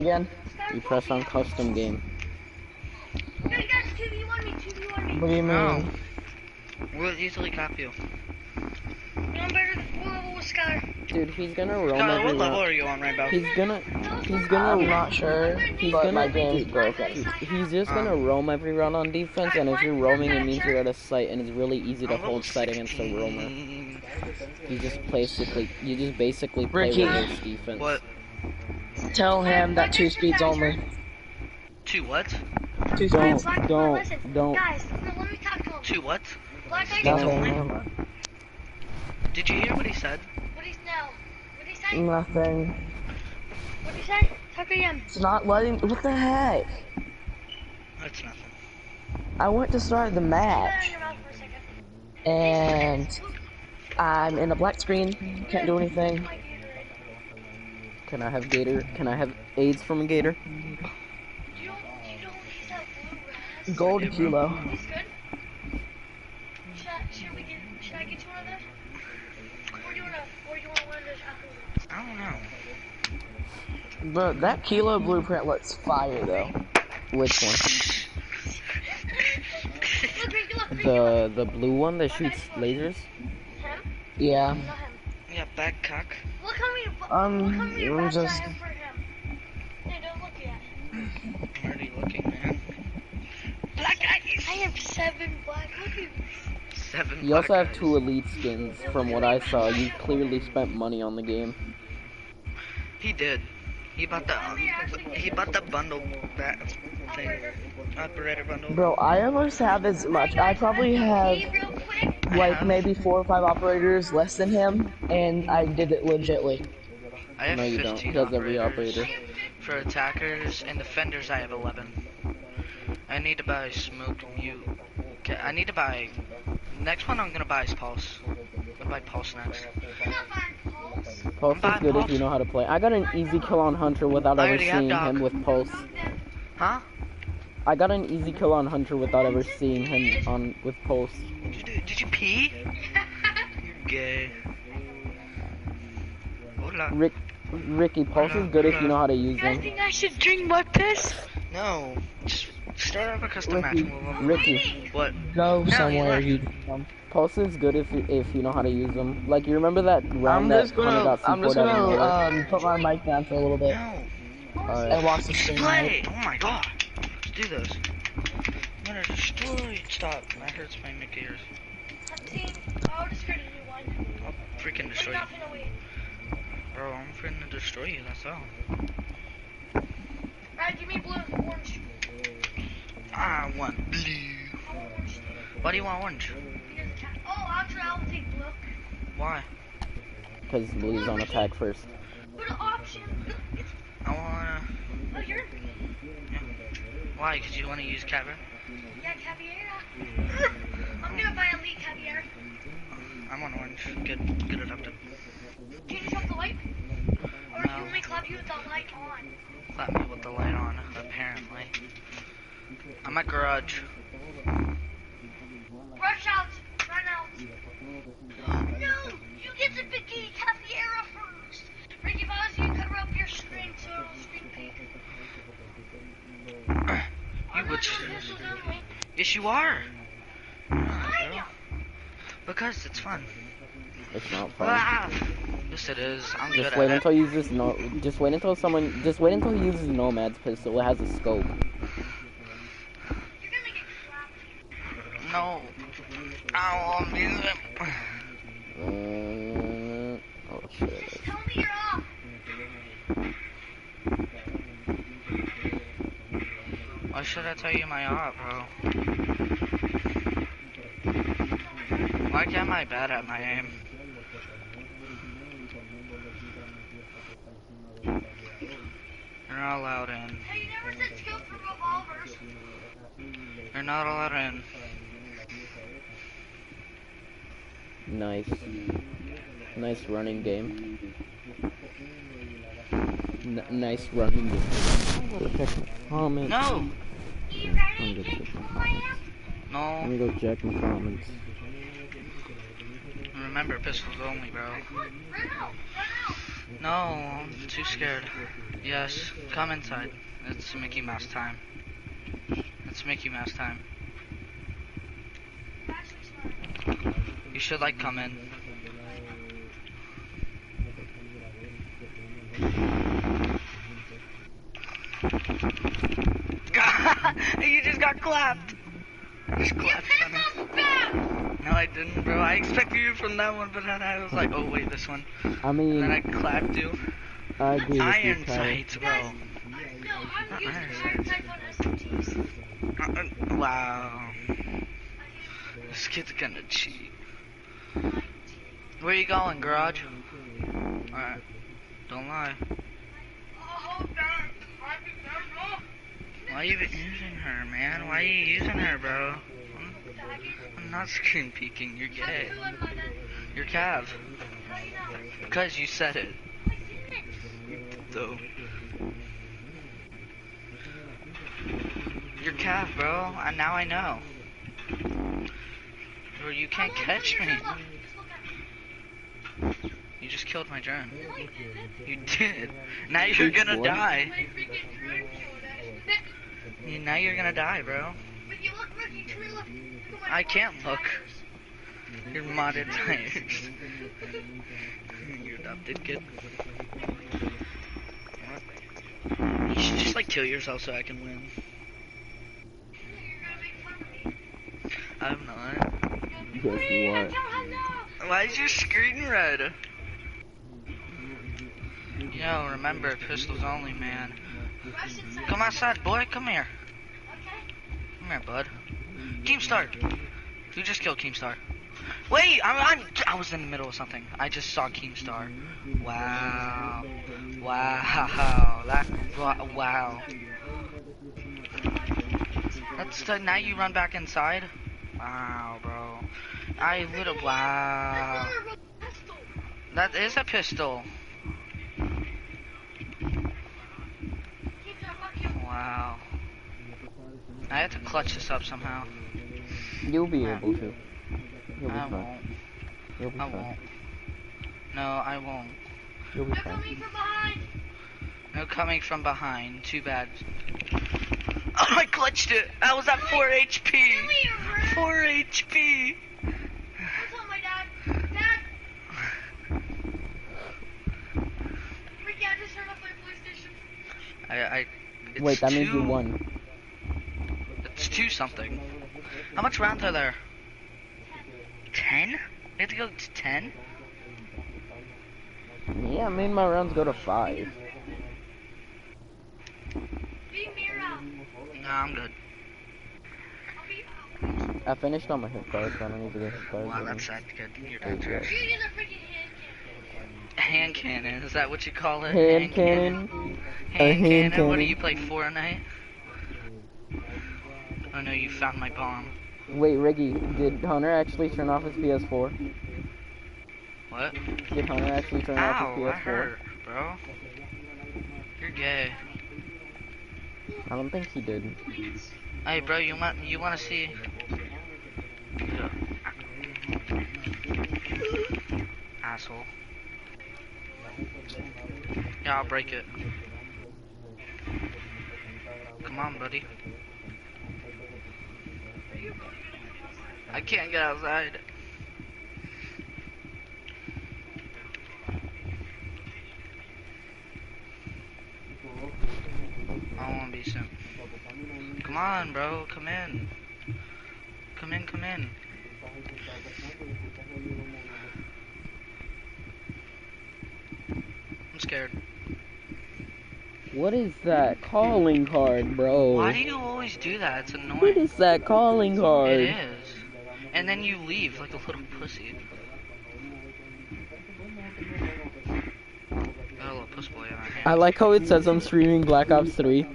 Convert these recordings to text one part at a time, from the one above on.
Again? You press on custom game. Guys, 2v1 me, 2v1 me. What do you mean? We'll easily copy you. I'm better than full level with Skylar. Dude, he's gonna roam Skylar, every what level round. are you on right now? He's gonna I'm not sure, but my game's broken. He's just gonna roam every round on defense, and if you're roaming, it means you're at a site, and it's really easy to hold site against a roamer. You just basically play Ricky. reverse defense. What? Tell him that 2 speeds only. 2 what? 2 Don't, speeds. don't. Guys, let me talk to him. 2 what? Black guy Speeds gets only? Nothing. Did you hear what he said? What did he say? Nothing. What did he say? Talk again. It's not letting. What the heck? That's nothing. I went to start the Keep that in match, your mouth for a second. and I'm in a black screen. Can't do anything. Can I have Gator? Can I have AIDS from a Gator? You don't use that blue ras. Gold kilo. He's good. Should I get you one of those? Or do you want one of those apples? I don't know. But that kilo blueprint looks fire though. Which one? Look, The blue one that shoots lasers? Him? Yeah. Not him. Yeah, back cock. Look how many I'm rats just- I have for him. Hey, don't look yet. I'm already looking, man. Black eyes! I have 7 black. Look at 7 You also black have 2 elite skins. From what I saw, you clearly spent money on the game. He did. He bought the bundle that thing. Operator bundle. Bro, I almost have as much. I probably have real quick. like maybe 4 or 5 operators less than him, and I did it legitly. I have No, you 15 don't. He has every operators. operator. For attackers and defenders, I have 11. I need to buy smoke you. Okay, I need to buy. Next one I'm gonna buy is Pulse. I'm gonna buy Pulse next. You're not buying Pulse. Pulse is good if you know how to play. I got an easy kill on Hunter without I ever already have seeing Doc. him with Pulse. Huh? I got an easy kill on Hunter without ever seeing him on with Pulse. Did you pee? You're gay. Hola. Ricky, Pulse is good if you know how to use You guys him. think I should drink my piss? No. Just start off a custom match. Ricky. and we'll- Ricky, What? Go No, somewhere you you. Pulse is good if you know how to use him. Like you remember that I'm round just that Hunter gonna got C4'd out of nowhere? put my mic down for a little bit No. and watch the stream. Play! Oh my god. Let's do this. I'm gonna destroy. Stop. That hurts my mic ears. I'll just create a new one. I'll freaking We're destroy you. not gonna wait. Bro, I'm freaking destroy you, that's all. Alright, give me blue, orange. I want blue. I want orange. Why do you want orange? Because the cat. Oh, actually, I'll take blue. Why? Because Blue's on attack first. Go to option. I wanna. Oh, you're. Why? Because you wanna use caviar? Yeah, caviar. I'm gonna buy elite caviar. I'm on orange. Good adopted. Can you turn off the light? Or do No. you want me to clap you with the light on? Clap me with the light on, apparently. I'm at garage. Rush out! Run out! No! You get the bikini caviar first! Ricky, if I was you, cover up your screen so it'll screen peek. I'm not doing pistols only. Yes, you are. Why no? Because it's fun. It's not fun. Ah! Yes, it is. I'm Just good wait at until he uses Just wait until he uses Nomad's pistol. It has a scope. You're gonna get clapped. it. No. I want music. Oh shit. Just tell me you're off. Why should I tell you my op, bro? Why am I bad at my aim? You're not allowed in. Hey, you never said skill for revolvers. You're not allowed in. Nice running game. Nice running game. I'm gonna check my comments. No! You I'm ready? gonna check my No. Let me go check my comments. Remember, pistols only, bro. Run out! Run out! No, I'm too scared. Yes, come inside. It's Mickey Mouse time. It's Mickey Mouse time. You should like come in. You just got clapped. Just clapped. No, I didn't, bro. I expected you from that one, but then I was like, oh wait, this one. I mean, And then I clapped you. I agree with you, Iron Tyler. sights, bro. No, I'm using iron sights on SMTs. Wow. This kid's gonna cheat. Where you going, garage? Alright. Don't lie. Why are you using her, man? Why are you using her, bro? I'm not screen peeking. You're gay. You're Cav. Because you said it. So. You're Cav, bro. And now I know. Or you can't catch me. You just killed my drone. You did. Now you're gonna die. Now you're gonna die, bro. I can't look. You're modded tires. You adopted kid. You should just like kill yourself so I can win. I'm not. Yes, you are. Why is your screen red? Yo, remember, pistols only, man. Come outside, boy. Come here. Come here, bud. Keemstar. Who just killed Keemstar? Wait, I was in the middle of something. I just saw Keemstar. Wow. Wow. Wow. That's the, now you run back inside? Wow, bro. Wow. That is a pistol. Wow. I have to clutch this up somehow. You'll be able to. You'll be I fine. won't. You'll be I fine. won't. No, I won't. You'll be fine. No coming from behind. Too bad. Oh, I clutched it. I was at 4 HP. 4 HP. It's Wait, that means you two- won. It's 2 something. How much rounds are there? 10? We have to go to 10? Yeah, I made my rounds go to 5. Nah, I'm good. I finished all my hit cards, so I don't need to get hit cards. Wow, that's sad. Good. You're There you dead. go. Hand cannon, is that what you call it? Hand cannon. Hand hand cannon. What do cannon. you play, Fortnite? Oh no, you found my bomb. Wait, Riggy, did Hunter actually turn off his PS4? What? Did Hunter actually turn off Ow, his that PS4? hurt, bro. You're gay. I don't think he did. Hey, bro, you wanna see? Asshole. Yeah, I'll break it. Come on, buddy. I can't get outside. I don't wanna be simp. Come on, bro. Come in. Come in, come in. I'm scared. What is that calling card, bro? Why do you always do that? It's annoying. What is that calling card? It is. And then you leave like a little pussy. Got a little puss boy in our hand. I like how it says I'm streaming Black Ops 3.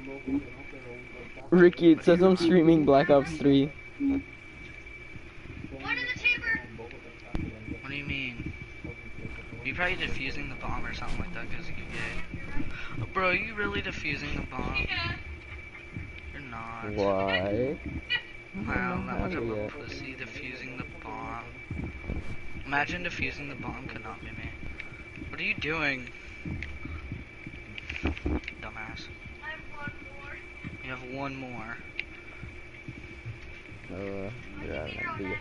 Ricky, it says I'm streaming Black Ops 3. What do you mean? You probably defusing the bomb or something like that because you're gay. Oh, bro, are you really defusing the bomb? You're not. Why? Wow, that much of a Yeah. pussy defusing the bomb. Imagine defusing the bomb could not be me. What are you doing? Dumbass. I have one more. You have one more. Yeah, that'd be it.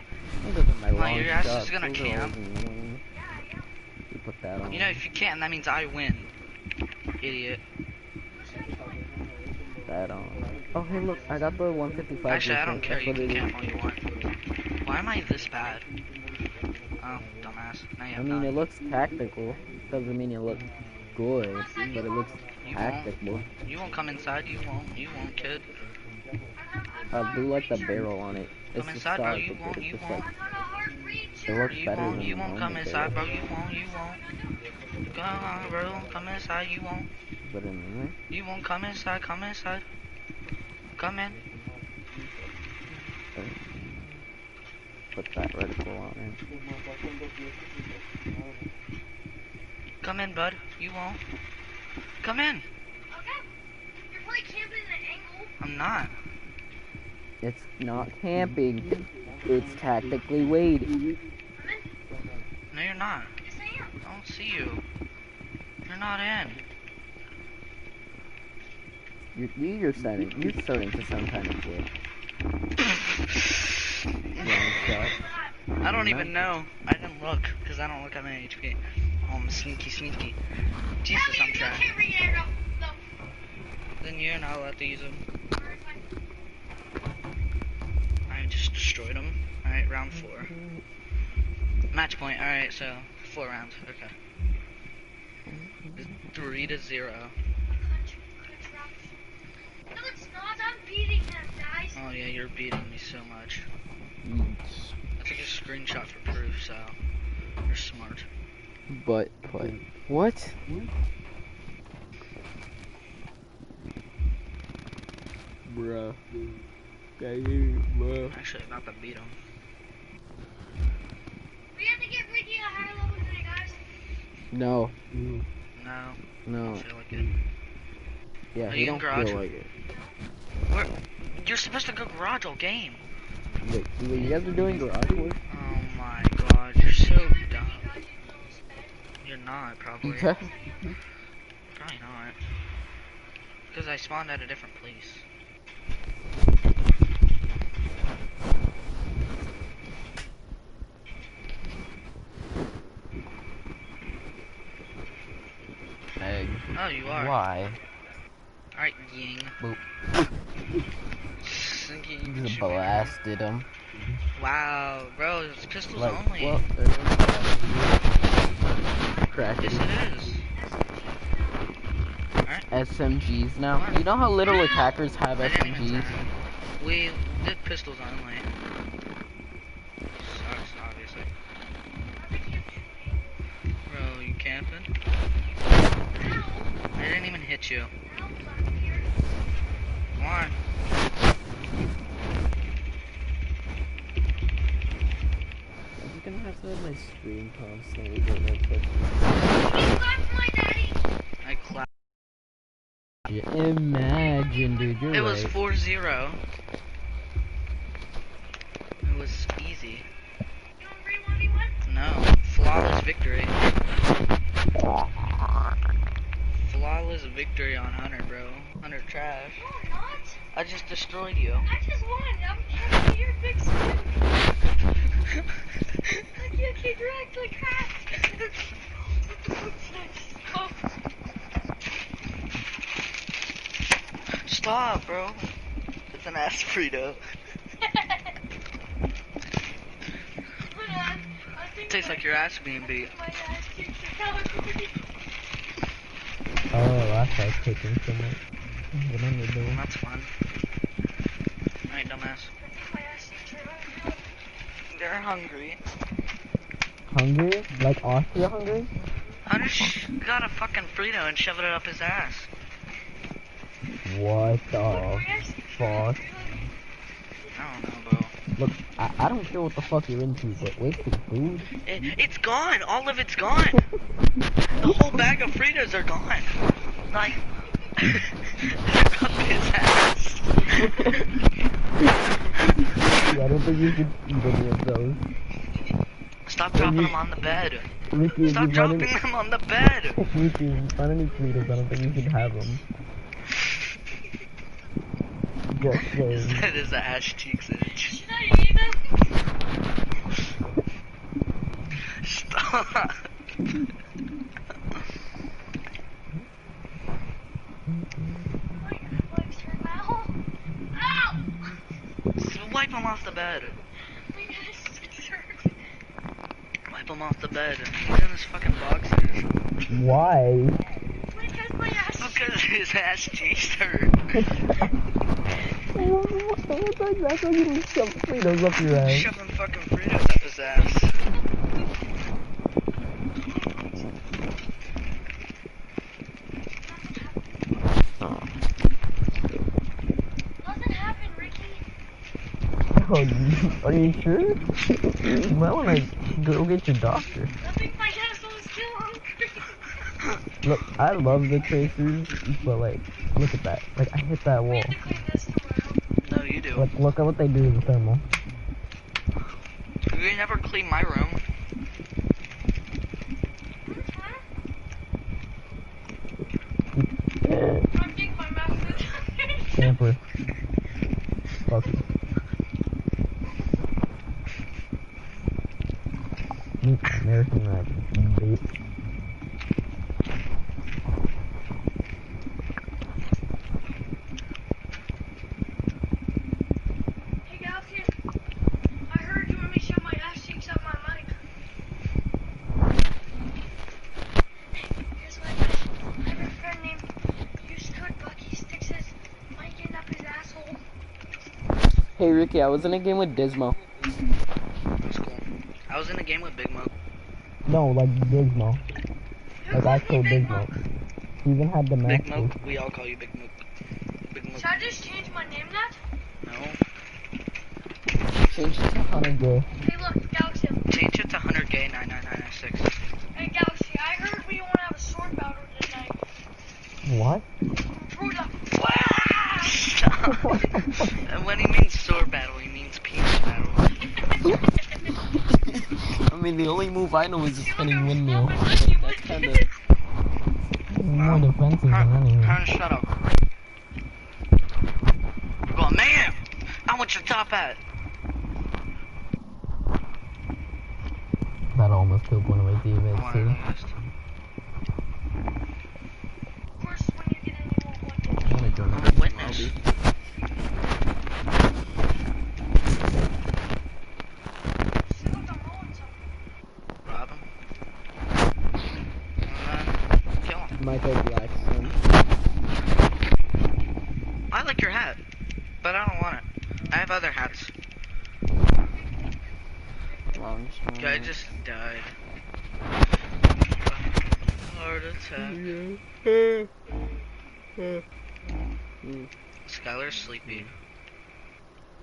Those are my Well, long your ass is shots. gonna Those are always camp. annoying. Yeah. You put that on. You know, if you can't, that means I win. Idiot. That on. Oh, hey, look, I got the 155. Actually, I don't care. That's You what can it camp is. all you want. Why am I this bad? Oh, dumbass. Now you I have mean, none. it looks tactical. Doesn't mean it looks good, but it looks You won't. tactical. You won't come inside. You won't. You won't, kid. I do like the barrel on it. Come It's just inside, bro. solid, You but won't. it's You just won't. like, I'm on a hard it reach. looks You better won't. than You the won't come normal inside, bro. barrel. You won't. You won't. Come on, bro. Come inside. You won't. But anyway, You won't come inside. Come inside. Come in. uh, put that reticle on it. Come in, bud. You won't. Come in. Okay. You're probably camping in an angle. I'm not. It's not camping. It's tactically waiting. No, you're not. Yes, I am. I don't see you. You're not in. You're starting to sound kind of good. Long shot. I don't even know. I didn't look, because I don't look at my HP. Oh, I'm sneaky. Jesus, I'm trash. can't read it. No. Then you're not allowed to use them. Alright, fine. I just destroyed them. Alright, round 4. Match point. Alright, so 4 rounds. Okay. 3-0. No, it's not. I'm beating them, guys. Oh yeah, you're beating me so much. I took a screenshot for proof, so you're smart. But what? Bruh. Actually, about to beat him. We have to get Ricky a higher level today, guys. No. No, I No. don't feel like it. Yeah, Are he you in don't garage? feel like it. Where? You're supposed to go garage all game. Wait, you guys are doing garage work? Oh my god, you're so dumb. You're not, probably. Okay. Probably not. Because I spawned at a different place. Egg. Oh, you are. Why? Alright, Ying. Boop. Thinking you Just should- blasted him. Wow, bro, it's pistols Like, only. well, crack Yes, it. it is. Alright. SMGs now. You know how little attackers have I didn't even SMGs? turn. We did pistols only. Sucks, obviously. Bro, you camping? I didn't even hit you. Come on. I'm gonna have to have my screen constantly go real quick. I clapped. Imagine, dude, you're It was right. 4-0. It was easy. No, flawless victory. Flawless victory on Hunter, bro. Hunter trash. I just destroyed you. I just won. I'm trying to your big son. I can't get direct like that. Stop, bro. It's an ass Frito. Tastes like your ass being beat. Oh, that's like taking so much. What am I doing? That's fun. Alright, dumbass. They're hungry. Hungry? Like Austria hungry? Hunter got a fucking Frito and shoved it up his ass. What the fuck? I don't know, bro. Look, I don't care what the fuck you're into, but wasting food? It's gone. All of it's gone. The whole bag of Fritos are gone. Like, up his ass. Yeah, I don't think you should eat any of those. Stop Stop dropping them on the bed. Ricky, Stop dropping them on the bed. Ricky, if you find any Fritos, I don't think you should have them. Just saying. That is an ass cheeks itch. Should I eat them? Stop. Wait, your legs hurt now? Ow! Just wipe them off the bed. My ass cheeks hurt. Wipe them off the bed. He's in his fucking boxers. Why? Because my ass Because his ass cheeks hurt. That's why you shove Fritos up your ass. Shoving fucking Fritos up his ass. Nothing happened, Ricky. Oh, are you sure? You might want to go get your doctor. I think my asshole is still hungry. Look, I love the tracers, but like, look at that. Like, I hit that We wall. have to clean this tomorrow. No, you do. Look at what they do to the thermal. You never clean my room. I'm getting my mouth. Camper. Fuck you. American rap. Vape. Hey, Galaxy, I heard you want me to shove my ass cheeks up my mic. Here's what I have a friend named Used Good Bucky sticks his mic in up his asshole. Hey Ricky, I was in a game with Dismo. That's cool. I was in a game with Big Mo. No, like Dismo. Who Like calls me actual Big Dismo. Mo? He even had the Big mask. Mo. We all call you Big Mo. Big Mo. Should I just change my name that? No. Changed it to 100 gay. Hey, look, Galaxy. Change it to 100 gay 99996. Hey, Galaxy, I heard we want to have a sword battle tonight. What? Throw the... Stop. And when he means sword battle, he means penis battle. I mean, the only move I know is a See, look, spinning I'm windmill. slowing like you That's kind of... More defensive than anything. Shut up. We're going, man! I want your top hat. That almost killed one of my I teammates want too. it list. Of course, when you get in, you won't want it. I'm gonna join I'm it. a witness. See, look, I'm rolling something. Rob him. And then kill him. Michael Blackson. I like your hat, but I don't want it. I have other hats. Guy just died. Heart attack. Skylar's sleepy.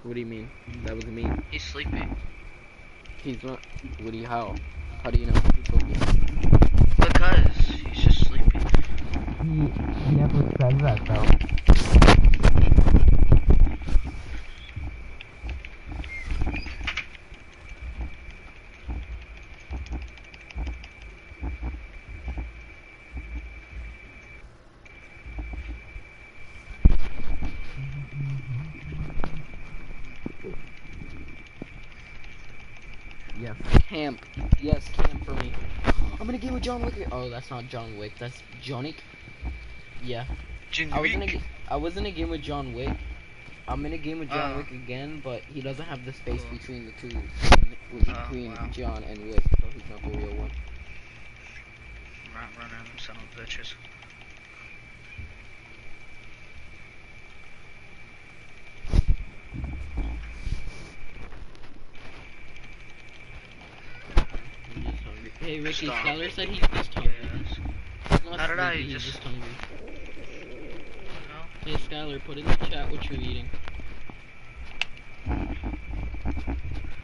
What do you mean? That was me. He's sleepy. He's not. What do you, how? How do you know? Who told you? Because he's just sleepy. He never said that though. Yes. Camp. Yes, camp for me. I'm in a game with John Wick. Oh, that's not John Wick. That's Jonic. Yeah. I was in a game with John Wick. I'm in a game with John Wick again, but he doesn't have the space between the two. Between wow. John and Wick, so he's not the real one. Running them son of bitches. I'm just hungry. Hey Ricky, Stop. Skylar said he's just hungry. Yes. He's not How did I sleepy, he's just- just hungry. No? Hey Skylar, put in the chat what you're eating.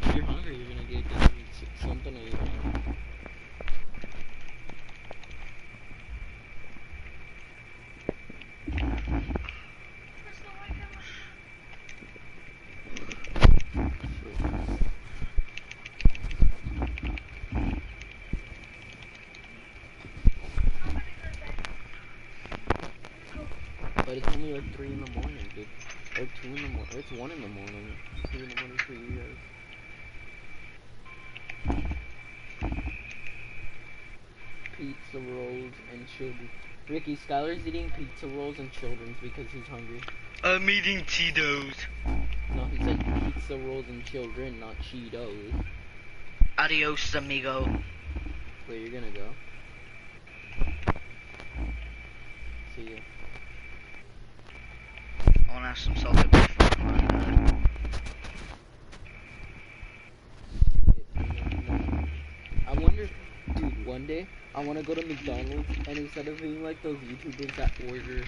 If you're hungry, you're gonna get something to eat. like 3 in the morning, dude. Or 2 in the morning. It's 1 in the morning. 2 in the morning for you guys. Pizza rolls and children. Ricky, Skylar's eating pizza rolls and children's because he's hungry. I'm eating Tito's. No, he said pizza rolls and children, not Cheetos. Adios, amigo. Where you gonna go? See ya. I wanna have some salted beef. I wonder, dude, one day I wanna go to McDonald's and instead of being like those YouTubers that order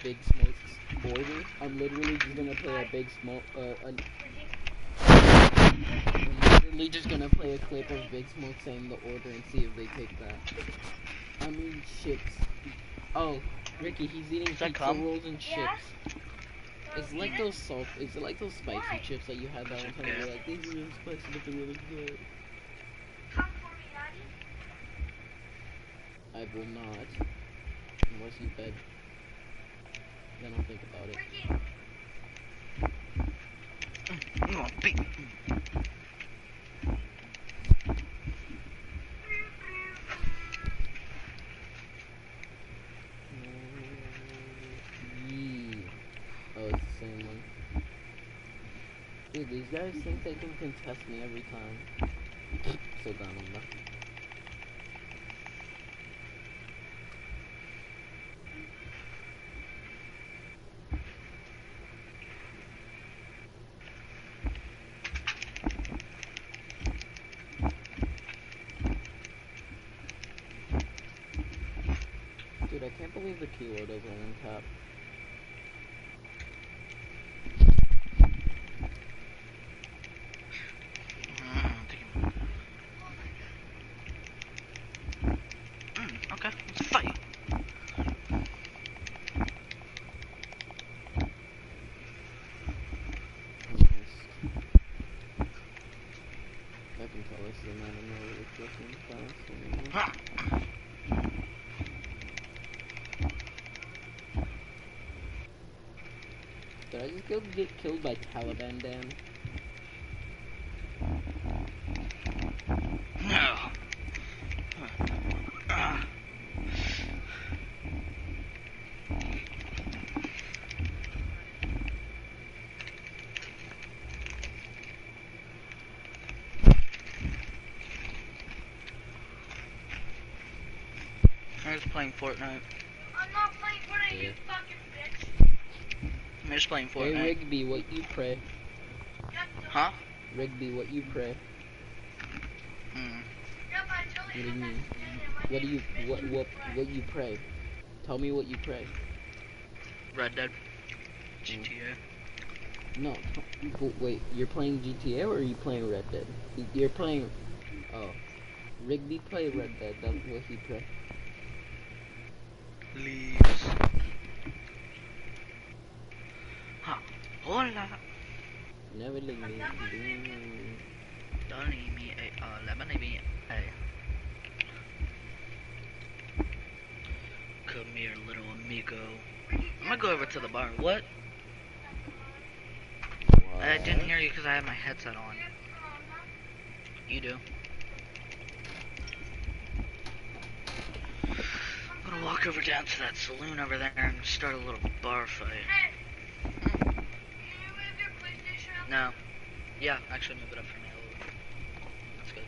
Big Smoke's burger, I'm literally just gonna play a Big Smoke, I'm literally just gonna play a clip of Big Smoke saying the order and see if they take that. I mean, chips. Oh, Ricky, he's eating pizza rolls and chips. It's like those is it like those spicy chips that you had that one time? You're like, these are really spicy, but they're really good. Come for me, Daddy. I will not, unless you beg. Then I'll think about it. Oh, it's the same one. Dude, these guys think they can contest me every time. So down on that. Dude, I can't believe the keyword is on top. Okay, let's fight. I can tell this is a man in the reflection fast. Did I just get killed by Taliban Dan? No. I was playing Fortnite. I'm not playing Fortnite, you fucking bitch. I'm just playing Fortnite. Hey Rigby, what you pray? Huh? Rigby, what you pray? What do you mean? What you pray? Tell me what you pray. Red Dead. GTA. No, wait, you're playing GTA or are you playing Red Dead? You're playing, oh. Rigby play Red Dead, that's what he pray. Leaves. Huh. Hola. Never leave me. Don't leave me lemon me Come here, little amigo. I'm gonna go over to the bar. What? I didn't hear you because I had my headset on. You do. I'm gonna walk over down to that saloon over there and start a little bar fight. Hey, can you move your PlayStation up? No. Yeah, actually move it up for me a little bit. That's good.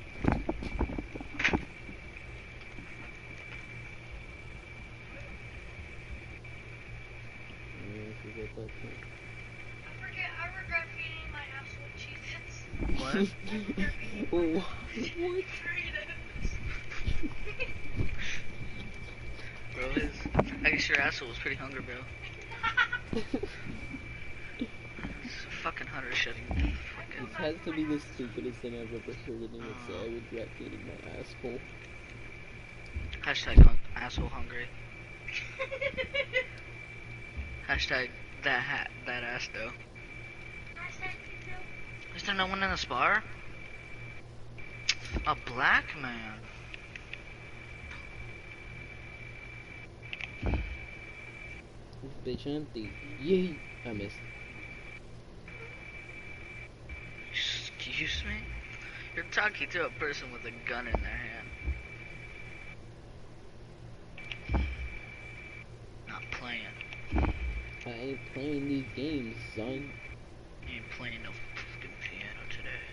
I regret feeding my absolute Cheez-Its. What? What? Bro, I guess your asshole was pretty hungry, bro. Fucking hunter shitting. This has to be the stupidest thing I've ever heard anyone say. I regret feeding my asshole. Hashtag asshole hungry. Hashtag that ass though. Is there no one in this bar? A black man. This bitch empty. Yay! I missed. Excuse me? You're talking to a person with a gun in their hand. Not playing. I ain't playing these games, son. You ain't playing no fucking piano today.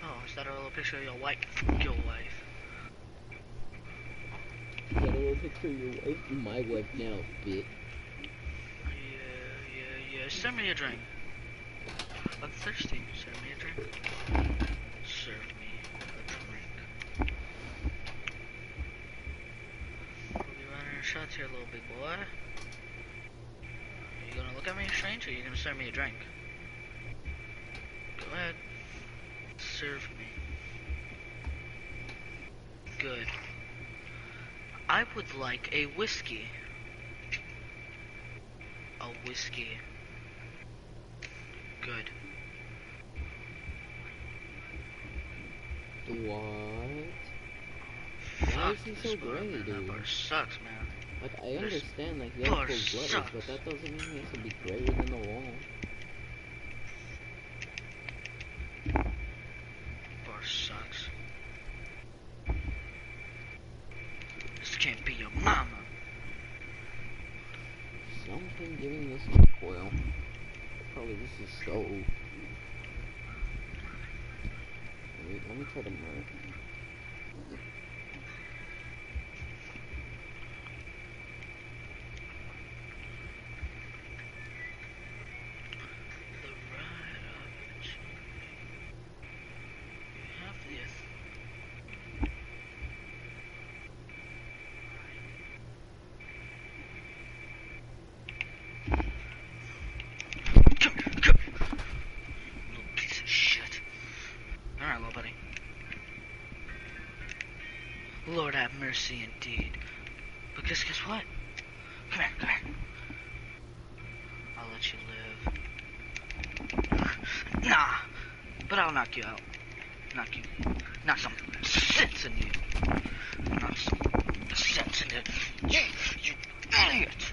Oh, is that a little picture of your wife? Your wife. Is that a little picture of your wife? My wife now, bitch. Yeah. Send me a drink. I'm thirsty. Serve me a drink. Serve me a drink. We'll be running our shots here, little big boy. Are you gonna look at me strange, or are you gonna serve me a drink? Go ahead. Serve me. Good. I would like a whiskey. A whiskey. Good. What? Fuck, Why is he this so bar, gray, man. That dude? bar sucks, man. Like, I This understand, like, he has bar cold blooded, sucks. but that doesn't mean he has to be grayer than the wall. Bar sucks. This can't be your mama. Something giving this recoil. Probably this is so. Wait, let me try to mark. The right opportunity. You have this. Come. Little piece of shit. Alright, little buddy. Lord have mercy indeed. Because guess what? Come here. I'll let you live. Nah. But I'll knock you out. Knock some sense in you. Knock some sense in it. You idiot!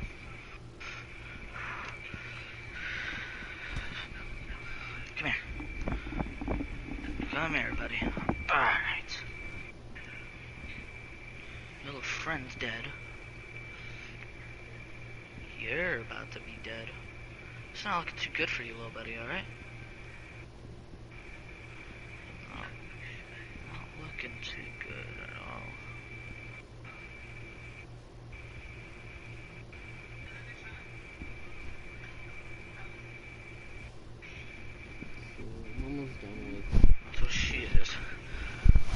Come here. Come here, buddy. Alright. Your little friend's dead. You're about to be dead. It's not looking too good for you, little buddy, alright? Not looking too good at all. So, I'm almost done with. That's what she is.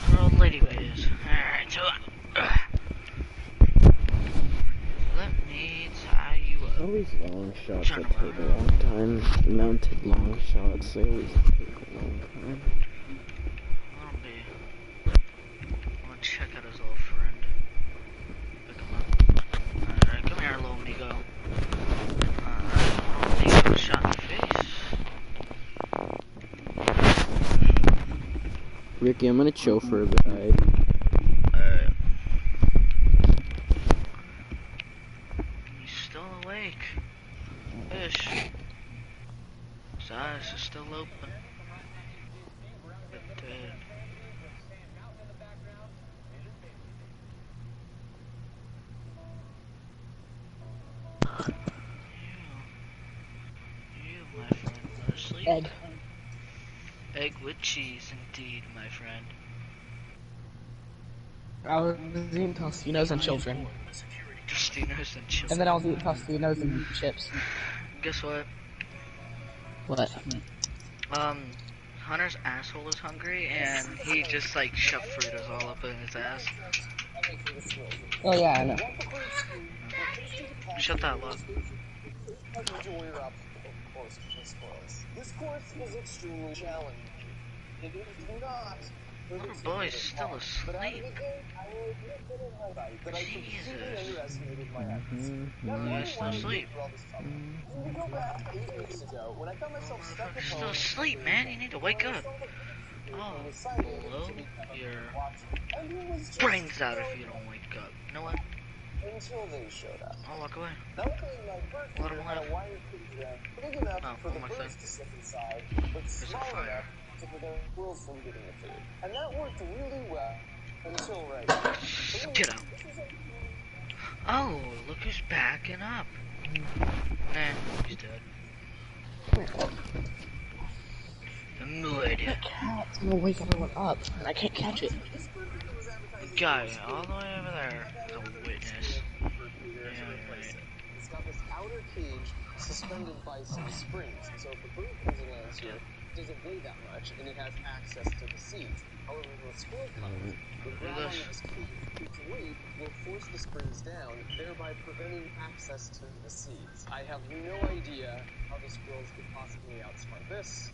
Her old lady is. Alright, so let me tie you up. Always long shots that take a long time. Mounted long shots, they always take a long time. I'm gonna check out his little friend. Pick him up. Alright, come here, little amigo. Alright, little amigo shot in the face. Ricky, I'm gonna chill for a bit. Alright. He's still awake. Fish. His eyes are still open. But dead. You, my friend, are asleep. Egg. Egg with cheese, indeed, my friend. I was eating Tostinos and children. Tostinos and children. And then I was eating Tostinos and chips. Guess what? What? Hunter's asshole is hungry, and he just like shoved Fritos all up in his ass. Oh yeah, I know. Shut that up. This course is extremely challenging. It is not. Little boy's still asleep. Jesus. Little boy's still asleep. Still asleep, man. You need to wake up. Oh, blow your brains out if you don't wake up. You know what? until they showed up. Oh, walk away. Now luckily my bird Let 'em feeder had a live. wire cage around big enough Oh, for the almost birds there. to slip inside, but There's a small fire. enough to prevent squirrels from getting the food. And that worked really well until right now. For me, Get out. this is a Oh, look who's backing up. Nah, he's dead. Mud. Cat's gonna wake everyone up, and I can't catch it. this bird feeder was advertised as Guy, the all the way over there is a witness. bird feeder Yeah, to you're replace right. it. It's got this outer cage suspended by some springs, so if a bird comes and lands here, it doesn't weigh that much, and it has access to the seeds. However, if a squirrel comes, the Look grab at on this. this cage, its weight will force the springs down, thereby preventing access to the seeds. I have no idea how the squirrels could possibly outsmart this,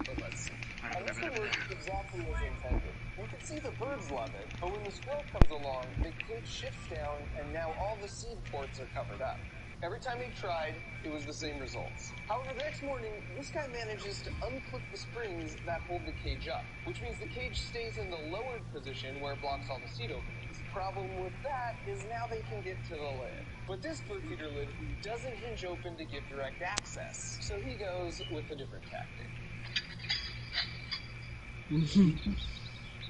but let's see. And this one works exactly as intended. You can see the birds love it, but when the squirrel comes along, the cage shifts down, and now all the seed ports are covered up. Every time he tried, it was the same results. However, the next morning, this guy manages to unclip the springs that hold the cage up, which means the cage stays in the lowered position where it blocks all the seed openings. Problem with that is now they can get to the lid. But this bird feeder lid doesn't hinge open to give direct access, so he goes with a different tactic.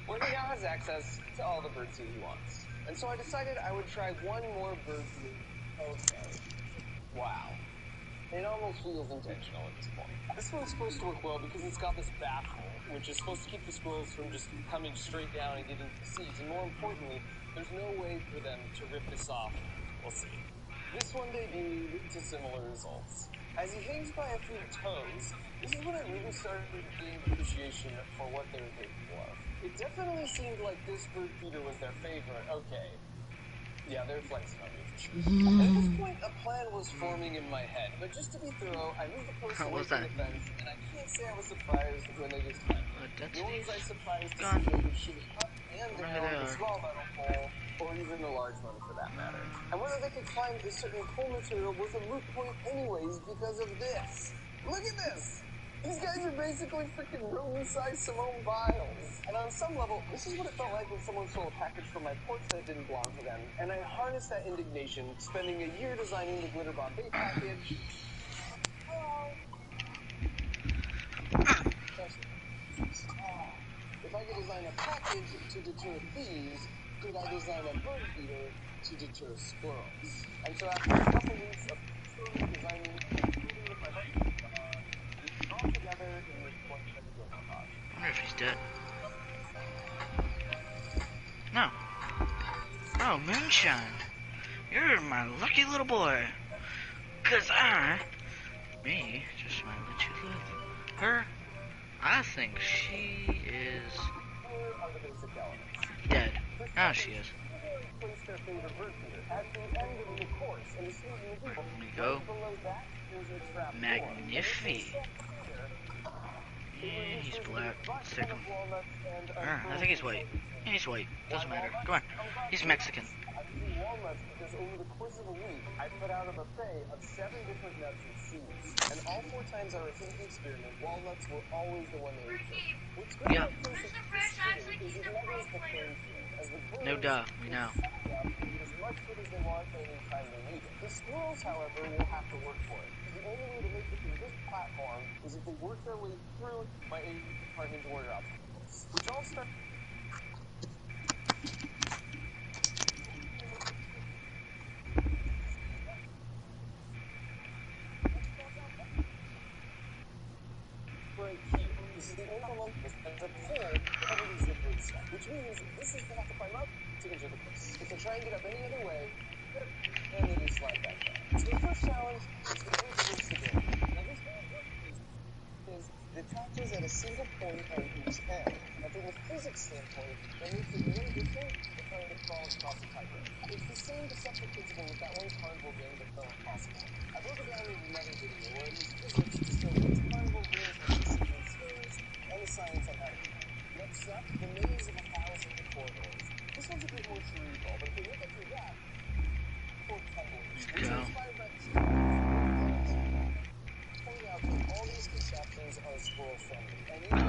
Where he now has access to all the birdseed he wants. And so I decided I would try one more bird feeder. Okay. Wow. It almost feels intentional at this point. This one's supposed to work well because it's got this baffle, which is supposed to keep the squirrels from just coming straight down and getting to the seeds. And more importantly, there's no way for them to rip this off. We'll see. This one debuted to similar results. As he hangs by a few toes, this is when I really started to gain appreciation for what they're capable of. It definitely seemed like this bird feeder was their favorite. Okay. Yeah, they're flexing on me for sure. And at this point, a plan was forming in my head. But just to be thorough, I moved the post What away was from that? the fence, and I can't say I was surprised when they just climbed it. Nor was I surprised to Gone. see they could shoot up and Wonder who down they a are. small metal pole, or even a large one for that matter. And whether they could climb a certain pole material was a moot point anyways because of this. Look at this! These guys are basically freaking rodent-sized Simone Biles. And on some level, this is what it felt like when someone stole a package from my porch that didn't belong to them. And I harnessed that indignation, spending a year designing the glitter bomb bait package. Oh. If I could design a package to deter thieves, could I design a bird feeder to deter squirrels? And so after a couple weeks of brainstorming, designing, and meeting with my buddy, we put all together in this one video montage. I wonder if he's dead. No. Oh, Moonshine. You're my lucky little boy. 'Cause me, just might let you live. Her, I think she is Here are the basic elements. dead. Now she is. Place their favorite bird feeder at the end of the course, and to sweeten the deal, There you go. right below that, there's a trap door. Magnifique. Yeah, he's black. Let's take him. I think he's white. Yeah, he's white. Doesn't matter. Come on. He's Mexican. I'm using walnuts because over the course of a week, I put out a buffet of 7 different nuts and seeds. And all 4 times I repeated the experiment, walnuts were always the one they would pick. What's great Yeah. about this is it levels the playing field. As the birds No duh. We know. eat as much food as they want anytime they need it. The squirrels, however, will have to work for it. The only way to make it through this platform is if they work their way through my 8 department order obstacles, which all start. Right here. This is the only one that has a pole covered in zippered stuff, which means this is they have to climb up to enter the course. If they try and get up any other way, and they just slide back down. So the first challenge is the bridge of stability. Now this is it attaches at a single point on each end. And from a physics standpoint, that makes it no different than trying to crawl across a tightrope. It's the same deceptive principle with that one carnival game that felt impossible. I broke it down in another video where I used physics to show which carnival games were basically stairs and the science on how to do it. Next up, the maze of 1,000 corridors. This one's a bit more cerebral, but if we look at through that, which are inspired by point out that all these contraptions are squirrel friendly, and you can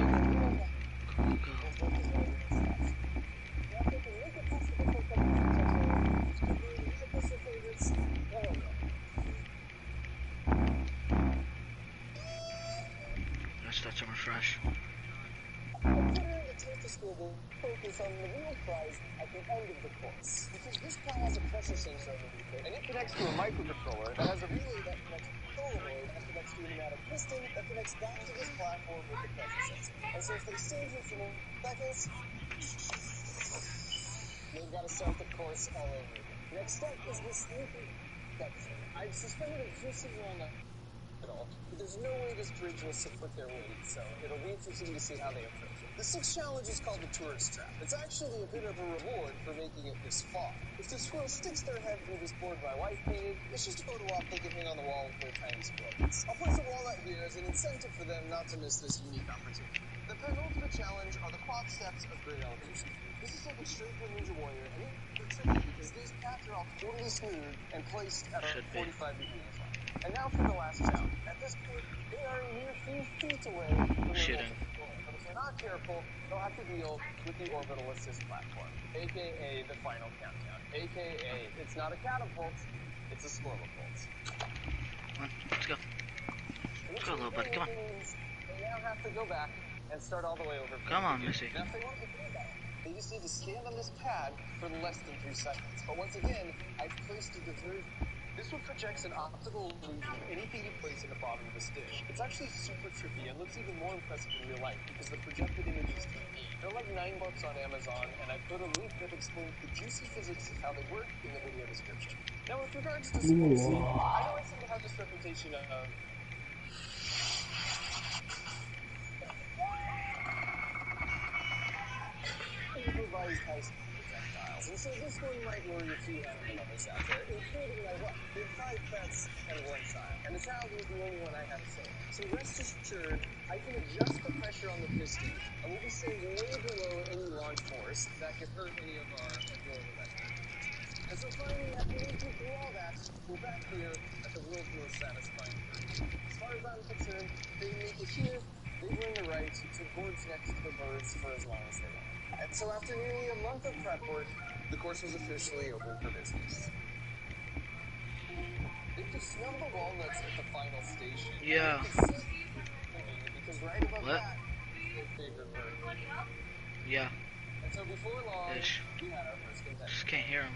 to refresh. Considering the Toaster School will focus on the real prize at the end of the course. Because this pad has a pressure sensor underneath it, and it connects to a microcontroller that has a relay that connects to the solenoid that connects to a pneumatic piston that connects back to this platform with the pressure sensor. And so if they stay here for more seconds, they've got to start the course all over again. Next step is this sneaky section. I've suspended a piercing wall at all, but there's no way this bridge will support their weight, so it'll be interesting to see how they approach it. The sixth challenge is called the tourist trap. It's actually a bit of a reward for making it this far. If the squirrel sticks their head through this board my wife painted, it's just a photo op they can hang on the wall with their tiny squirrels. I'll place a wall out here as an incentive for them not to miss this unique opportunity. The penultimate challenge are the quad steps of great elevation. This is taken straight from Ninja Warrior, and they're tricky because these paths are all totally smooth and placed at a 45-degree incline. And now for the last challenge. At this point, they are a mere few feet away from the Shitting. ultimate goal. But if they're not careful, they'll have to deal with the orbital assist platform, aka the final countdown, aka it's not a catapult, it's a squirrelipolt. Come on, let's go. Let's go, little buddy, come on. They now have to go back and start all the way over. Come on, Missy. Now, if they want to do that, they just need to stand on this pad for less than 3 seconds. But once again, I've placed a diversion. This one projects an optical illusion of anything you place in the bottom of this dish. It's actually super trippy and looks even more impressive in real life because the projected images they're like $9 on Amazon, and I put a link that explains the juicy physics of how they work in the video description. Now, with regards to secrecy, I know I seem to have this reputation of improvised house projectiles, and so this one might worry a few animal lovers out there, including my wife. We have 5 pets and 1 child, and the child was the only one I had to say. So rest assured, I can adjust the pressure on the piston, and we'll be staying way below any launch force that could hurt any of our adorable records. And so finally, after working through all that, we're back here at the world's most satisfying bird. As far as I'm concerned, they make it here, they've earned the right to gorge next to the birds for as long as they want. And so after nearly a month of prep work, the course was officially open for business. They could smell the walnuts at the final station. Yeah. Because right above What? that, their favorite bird. Yeah. And so before long, Ish. we had our first contestant. Just can't hear him.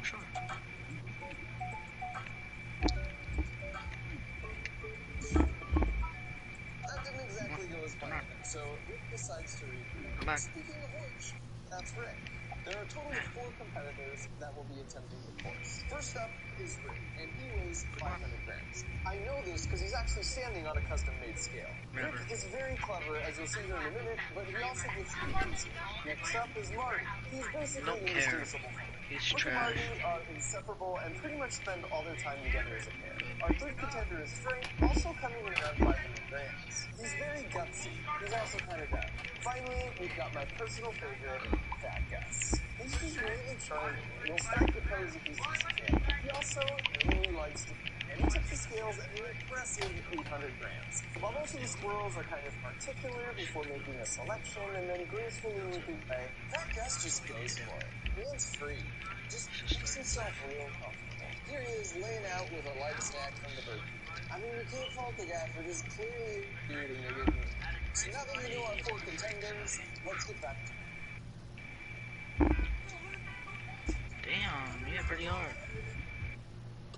Sure. That didn't exactly go as planned, so Rick decides to regroup. Come back. Speaking of which, that's Rick. There are a total of 4 competitors that will be attempting the course. First up is Rick, and he weighs 500 grams. I know this because he's actually standing on a custom-made scale. Never. Rick is very clever, as you'll see here in a minute, but he also gets easy. Next up is Marty. He's basically Don't care. inexcusable. He's Rick and trash. Marty are inseparable and pretty much spend all their time together as a pair. Our third contender is Frank, also coming in around 500 grams. He's very gutsy. He's also kind of dumb. Finally, we've got my personal favorite, Fat Gus. He's just really charming. He'll stack the pose if he sees a kid. He also really likes to eat. And he took the scales at an impressive 800 grams. While most of the squirrels are kind of particular before making a selection and then gracefully leaping away, Fat Gus just goes for it. Hands free. Just makes himself real comfortable. Here he is laying out with a light snack from the bird. I mean, you can't fault the guy for just clearly eating a good meal. So now that we know our 4 contenders, let's get back to it. Damn, yeah, pretty hard.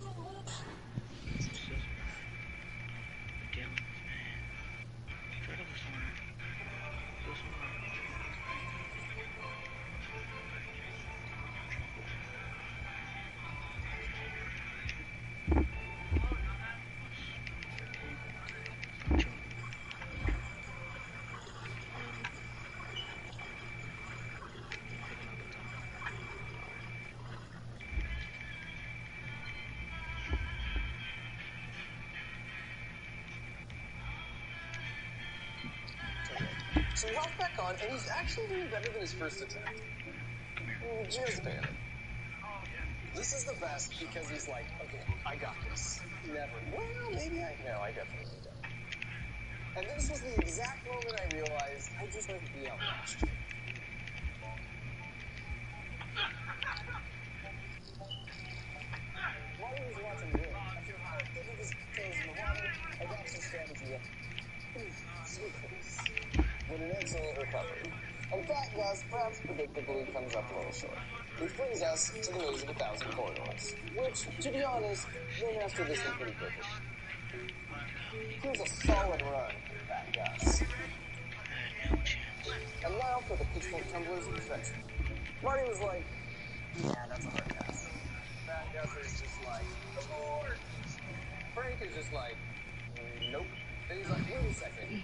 Dealing with, man. Try to go somewhere. Go somewhere. So he hopped back on, and he's actually doing better than his first attempt. Just barely. This is the best because he's like, okay, I got this. Never. Well, maybe no, I definitely don't. And this was the exact moment I realized I just went to be outmatched. Gus perhaps predictably comes up a little short. Which brings us to the maze of 1,000 corridors, which, to be honest, they mastered this one pretty quickly. Here's a solid run from Fat Gus. And now for the Pitchfork Tumblers of Perfection. Marty was like, yeah, that's a hard pass. Fat Gus is just like, abort! Frank is just like, nope. And he's like, wait a second.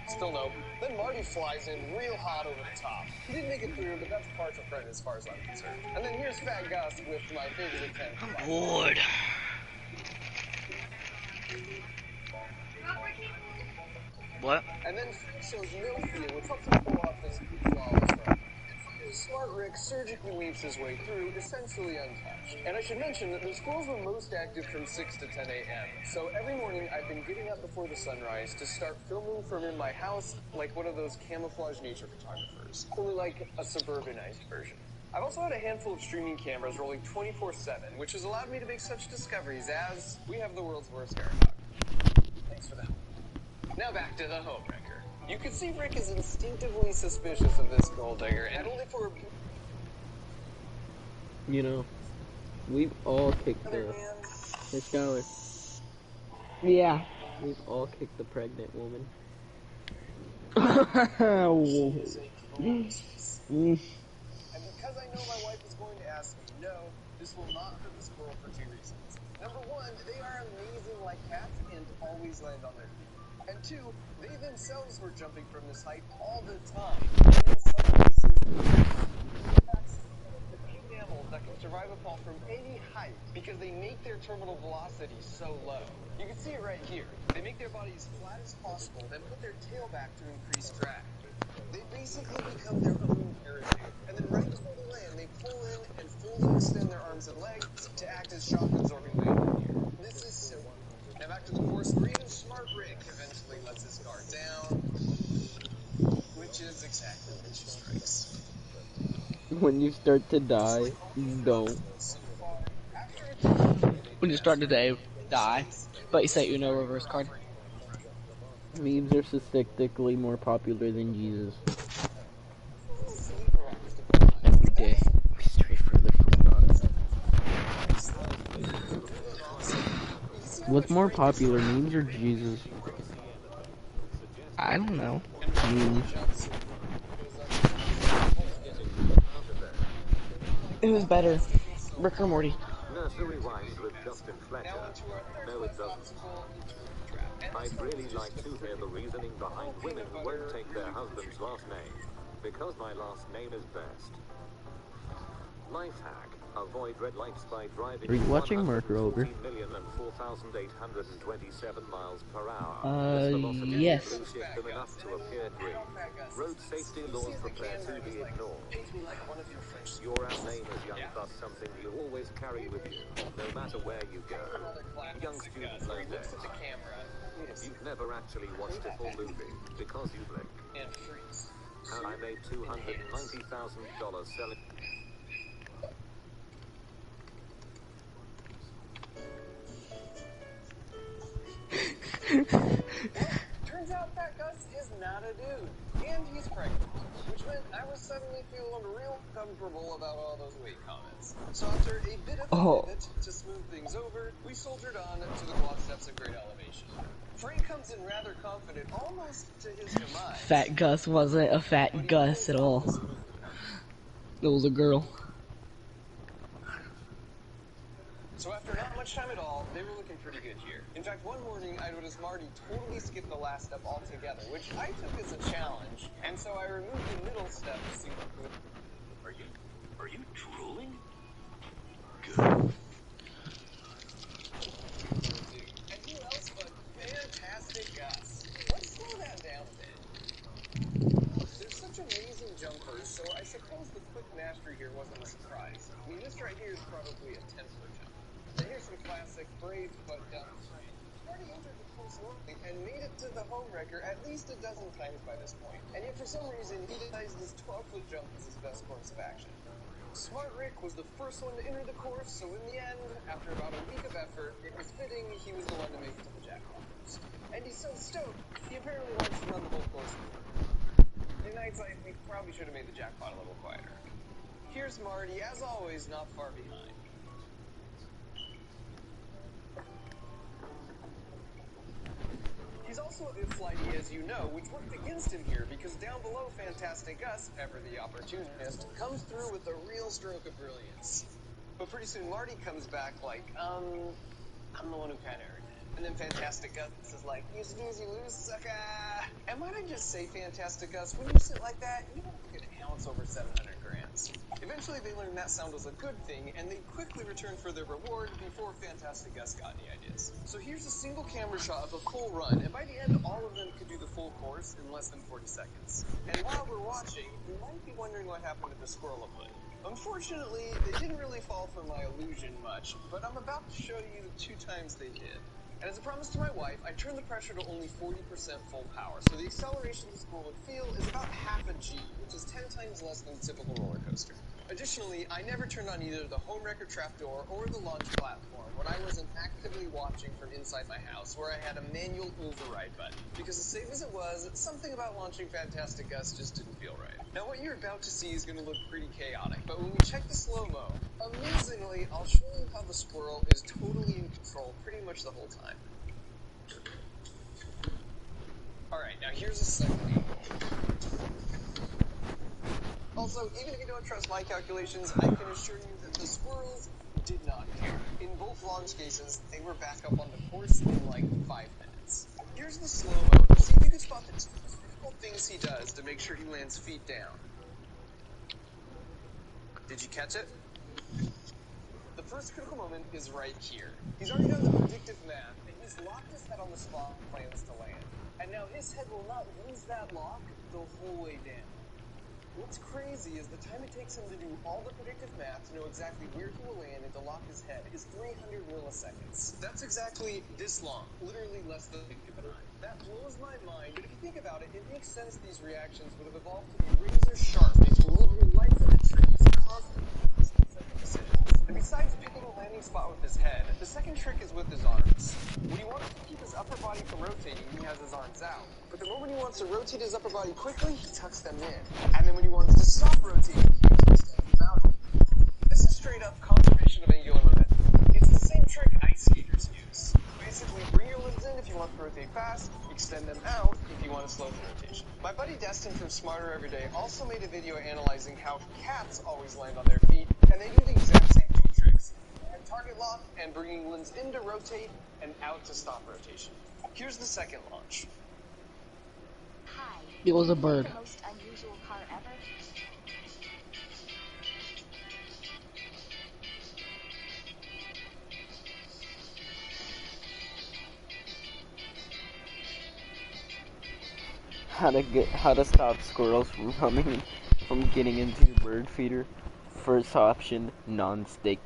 Still nope. Then Marty flies in real hot over the top. He didn't make it through, but that's par for friend as far as I'm concerned. And then here's Fat Gus with my favorite attempt. I'm bored. What? And then shows no fear, which helps him pull off his flawless run. And finally, Smart Rick surgically weaves his way through, essentially untouched. And I should mention that the schools were most active from 6 to 10 a.m. So every morning, I've been getting up before the sunrise to start filming from in my house like one of those camouflage nature photographers. Only like a suburbanized version. I've also had a handful of streaming cameras rolling 24/7, which has allowed me to make such discoveries as we have the world's worst air dog. Thanks for that. Now back to the homewrecker. You can see Rick is instinctively suspicious of this gold digger, and only for You know, we've all kicked the... Hey, Skylar. Yeah. We've all kicked the pregnant woman. And because I know my wife is going to ask me, no, this will not hurt the squirrel for 2 reasons. Number 1, they are amazing like cats and always land on their feet. And 2, they themselves were jumping from this height all the time. And in some cases, the few mammals that can survive a fall from any height because they make their terminal velocity so low. You can see it right here. They make their body as flat as possible, then put their tail back to increase drag. They basically become their own parachute. And then right before they land, they pull in and fully extend their arms and legs to act as shock-absorbing landing gear. This is so wonderful. Now back to the course where even Smart Rick eventually lets his guard down, which is exactly when she strikes. When you start to die, don't. So far, after When you start to die, but you say Uno reverse card. Memes are statistically more popular than Jesus. Every day. We stray further from God. What's more popular, memes or Jesus? I don't know. Memes. Who's better, Rick or Morty? Nursery Rhymes with Justin Fletcher. No, it doesn't. I'd really like to hear the reasoning behind women who won't take their husband's last name. Because my last name is best. Life hack. Avoid red lights by driving. Are you watching Mark Rover? 1,04,827 miles per hour. Yes. Enough to appear green. Road safety laws prepare to be ignored. Your name is young, thus something you always carry with you, no matter where you go. Young students know this. You've never actually watched a full movie because you blink. And I made $290,000 selling. Turns out Fat Gus is not a dude, and he's pregnant, which meant I was suddenly feeling real comfortable about all those weight comments. So after a bit of a pivot to smooth things over, we soldiered on to the quad steps of great elevation. Frank comes in rather confident, almost to his demise. Fat Gus wasn't a fat Gus at all. It was a girl. So after not much time at all, they were looking pretty good here. In fact, one morning I noticed Marty totally skipped the last step altogether, which I took as a challenge, and so I removed the middle step to see what good. Are you drooling? Good. And who else but fantastic Gus? Let's slow that down a bit. They're such amazing jumpers, so I suppose the quick mastery here wasn't a surprise. I mean, this right here is probably a 10-foot jump. And here's some classic brave but dumb strength. Marty entered the course early and made it to the home wrecker at least a dozen times by this point. And yet for some reason he denies this 12-foot jump as his best course of action. Smart Rick was the first one to enter the course, so in the end, after about a week of effort, it was fitting he was the one to make it to the jackpot first. And he's so stoked, he apparently wants to run the whole course. In hindsight, we probably should have made the jackpot a little quieter. Here's Marty, as always, not far behind. He's also a bit flighty, as you know, which worked against him here, because down below Fantastic Gus, ever the opportunist, comes through with a real stroke of brilliance. But pretty soon Marty comes back like, I'm the one who kinda earned it. And then Fantastic Gus is like, you snooze, you lose, sucker! And might I just say, Fantastic Gus, when you sit like that, you don't look an ounce over 700 grams. Eventually they learned that sound was a good thing, and they quickly returned for their reward before Fantastic Gus got any ideas. So here's a single camera shot of a full run, and by the end, all of them could do the full course in less than 40 seconds. And while we're watching, you might be wondering what happened to the squirrel hood. Unfortunately, they didn't really fall for my illusion much, but I'm about to show you 2 times they did. And as a promise to my wife, I turned the pressure to only 40% full power, so the acceleration the squirrel would feel is about half a G, which is 10 times less than a typical roller coaster. Additionally, I never turned on either the home wrecker trapdoor or the launch platform when I wasn't actively watching from inside my house, where I had a manual override button. Because as safe as it was, something about launching Fantastic Gus just didn't feel right. Now what you're about to see is going to look pretty chaotic, but when we check the slow-mo, amazingly, I'll show you how the squirrel is totally in control pretty much the whole time. Alright, now here's a second angle. Also, even if you don't trust my calculations, I can assure you that the squirrels did not care. In both launch cases, they were back up on the course in like 5 minutes. Here's the slow-mo to see if you can spot the 2 critical things he does to make sure he lands feet down. Did you catch it? The first critical moment is right here. He's already done the predictive math, and he's locked his head on the spot plans to land. And now his head will not lose that lock the whole way down. What's crazy is the time it takes him to do all the predictive math to know exactly where he will land and to lock his head is 300 milliseconds. That's exactly this long, literally less than a blink of an eye. That blows my mind, but if you think about it, it makes sense these reactions would have evolved to be razor sharp and to move your life in the trees constantly. And besides picking a landing spot with his head, the second trick is with his arms. When he wants to keep his upper body from rotating, he has his arms out. But the moment he wants to rotate his upper body quickly, he tucks them in. And then when he wants to stop rotating, he extends them out. This is straight up conservation of angular momentum. It's the same trick ice skaters use. Basically, bring your limbs in if you want to rotate fast, extend them out if you want to slow the rotation. My buddy Destin from Smarter Everyday also made a video analyzing how cats always land on their feet, and they do the exact same 2 tricks. Target lock and bringing limbs in to rotate and out to stop rotation. Here's the second launch. Hi. It was a bird. The most unusual car ever. How to stop squirrels from getting into your bird feeder. First option, non-stick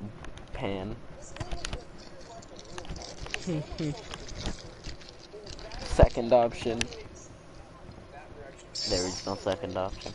pan. Second option, there is no second option.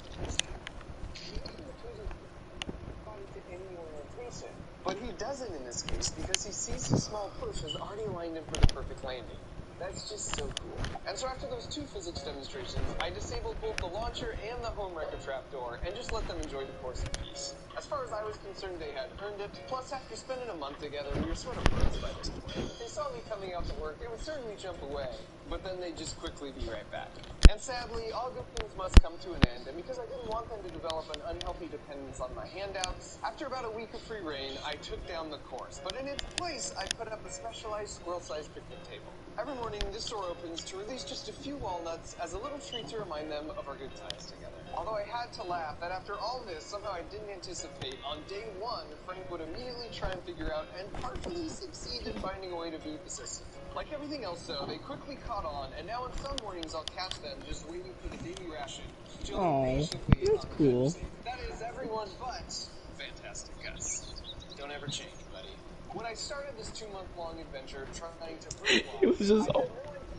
But he doesn't in this case because he sees his small push has already aligned him for the perfect landing. That's just so cool. And so after those 2 physics demonstrations, I disabled both the launcher and the home wrecker trapdoor and just let them enjoy the course in peace. As far as I was concerned, they had earned it. Plus, after spending a month together, we were sort of friends by this point. If they saw me coming out to work, they would certainly jump away, but then they'd just quickly be right back. And sadly, all good things must come to an end, and because I didn't want them to develop an unhealthy dependence on my handouts, after about a week of free reign, I took down the course. But in its place, I put up a specialized squirrel-sized picnic table. Every morning, this door opens to release just a few walnuts as a little treat to remind them of our good times together. Although I had to laugh that after all this, somehow I didn't anticipate on day 1, Frank would immediately try and figure out and partially succeed in finding a way to be persistent. Like everything else though, they quickly caught on, and now on some mornings I'll catch them just waiting for the daily ration. Oh, that's cool. That is everyone but Fantastic Gus. Don't ever change, buddy. When I started this 2-month-long adventure trying to bring It was just all